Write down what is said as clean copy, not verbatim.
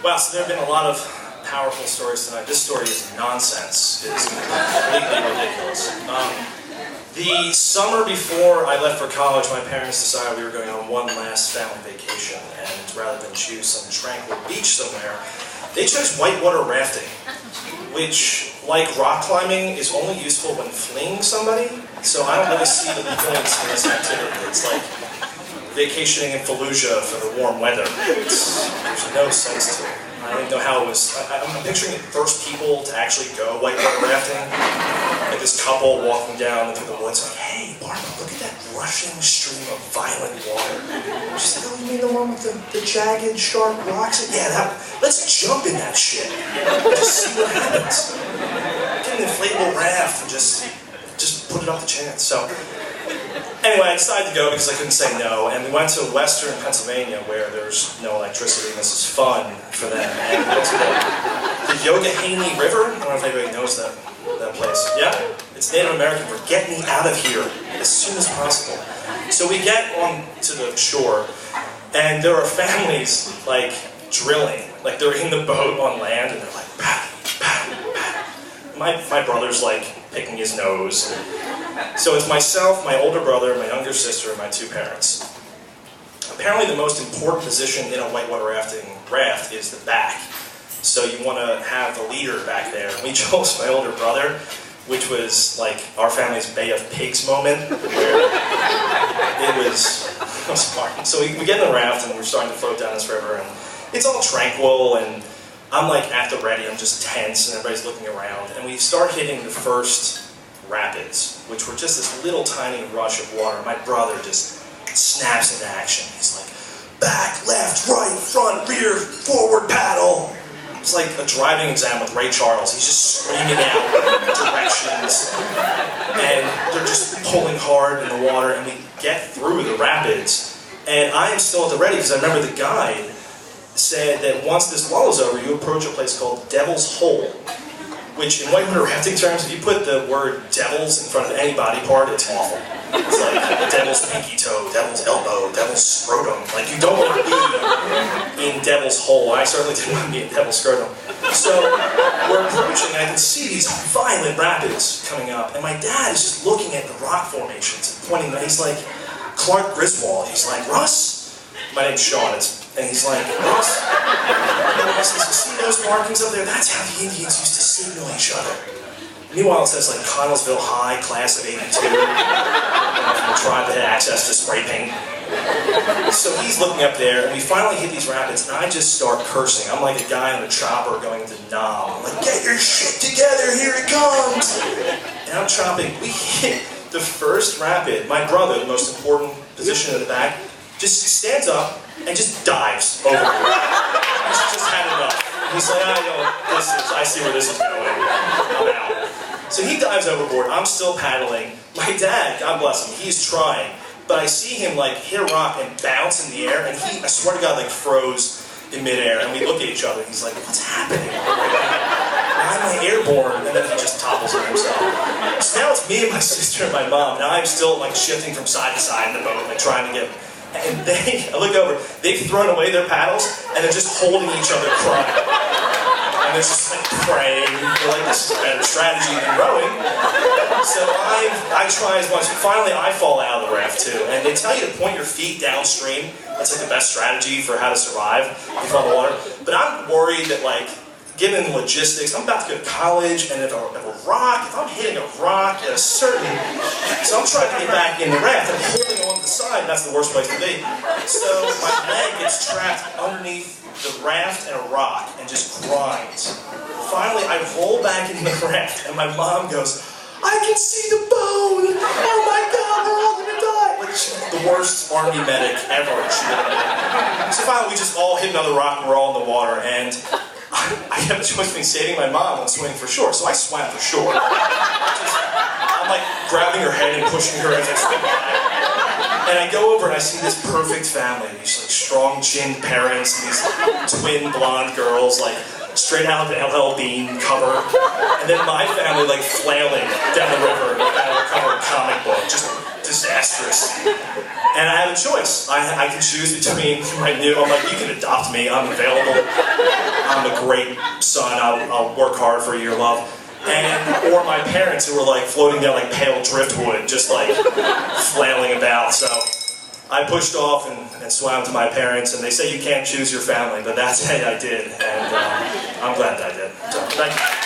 Wow, so there have been a lot of powerful stories tonight. This story is nonsense. It is completely ridiculous. The summer before I left for college, my parents decided we were going on one last family vacation, and rather than choose some tranquil beach somewhere, they chose whitewater rafting, which, like rock climbing, is only useful when fleeing somebody, so I don't really see the points in this activity. It's like vacationing in Fallujah for the warm weather. There's no sense to it. I don't even know how it was. I'm picturing the first people to actually go whitewater rafting. Like this couple walking down through the woods, like, hey, Barbara, look at that rushing stream of violent water. She's like, oh, you mean the one with the jagged, sharp rocks? Yeah, let's jump in that shit. Just see what happens. Get an inflatable raft and just put it off the chance. So, anyway, I decided to go because I couldn't say no, and we went to western Pennsylvania where there's no electricity, and this is fun for them. And we went to the Yogahaney River. I don't know if anybody knows that place. Yeah? It's Native American for get me out of here as soon as possible. So we get on to the shore, and there are families, like, drilling. Like, they're in the boat on land, and they're like, paddle, paddle, paddle. My brother's, like, picking his nose. So it's myself, my older brother, my younger sister, and my two parents. Apparently the most important position in a whitewater raft is the back. So you want to have the leader back there. And we chose my older brother, which was like our family's Bay of Pigs moment, where it was fun. So we get in the raft and we're starting to float down this river, and it's all tranquil, and I'm like at the ready, I'm just tense, and everybody's looking around. And we start hitting the first rapids, which were just this little tiny rush of water. My brother just snaps into action. He's like, back, left, right, front, rear, forward, paddle. It's like a driving exam with Ray Charles. He's just screaming out directions, and they're just pulling hard in the water, and we get through the rapids, and I am still at the ready because I remember the guide said that once this wall is over, you approach a place called Devil's Hole, which in whitewater rafting terms, if you put the word devils in front of any body part, it's awful. It's like devil's pinky toe, devil's elbow, devil's scrotum. Like, you don't want to be in Devil's Hole. I certainly didn't want to be in Devil's Scrotum. So we're approaching, and I can see these violent rapids coming up, and my dad is just looking at the rock formations and pointing them. He's like, Clark Griswold. He's like, Russ? My name's Sean. And he's like, Russ, you see those markings up there? That's how the Indians used to signal each other. Meanwhile, it says like Connellsville High, class of '82. The tribe that had access to spray paint. So he's looking up there, and we finally hit these rapids, and I just start cursing. I'm like a guy on a chopper going to Nam. I'm like, get your shit together, here it comes! And I'm chopping. We hit the first rapid. My brother, the most important position in the back, just stands up and just dives over. He's just had enough. He's like, I see where this is going. I'm out. So he dives overboard. I'm still paddling. My dad, God bless him, he's trying. But I see him like hit a rock and bounce in the air, and he, I swear to God, like froze in midair. And we look at each other. He's like, what's happening? Why am I airborne? And then he just topples on himself. So now it's me and my sister and my mom. Now I'm still like shifting from side to side in the boat, like trying to get. And I look over, they've thrown away their paddles, and they're just holding each other crying. And they're just like praying. They're like, this is a better strategy than rowing. So I try as much. Finally, I fall out of the raft too. And they tell you to point your feet downstream. That's like the best strategy for how to survive if you fall in the water. But I'm worried that, like, given logistics, I'm about to go to college, and if I'm hitting a rock at a certain... So I'm trying to get back in the raft, and I'm holding on to the side, and that's the worst place to be. So my leg gets trapped underneath the raft and a rock, and just grinds. Finally, I roll back into the raft, and my mom goes, I can see the bone! Oh my God, we're all gonna die! Like, she's the worst army medic ever. So finally, we just all hit another rock, and we're all in the water, and I have a choice between saving my mom and swimming for shore, so I swam for shore. I'm like grabbing her head and pushing her as I swim by. And I go over and I see this perfect family, these like strong-chinned parents, and these twin blonde girls, like straight out of the LL Bean cover. And then my family like flailing down the river in a cover comic book, just disastrous. And I have a choice. I can choose between I'm like, you can adopt me, I'm available, I'm a great son, I'll work hard for your love. Or my parents who were like floating down like pale driftwood, just like flailing about. So I pushed off and swam to my parents, and they say you can't choose your family, but that's hey, I did, and I'm glad that I did. So thank you.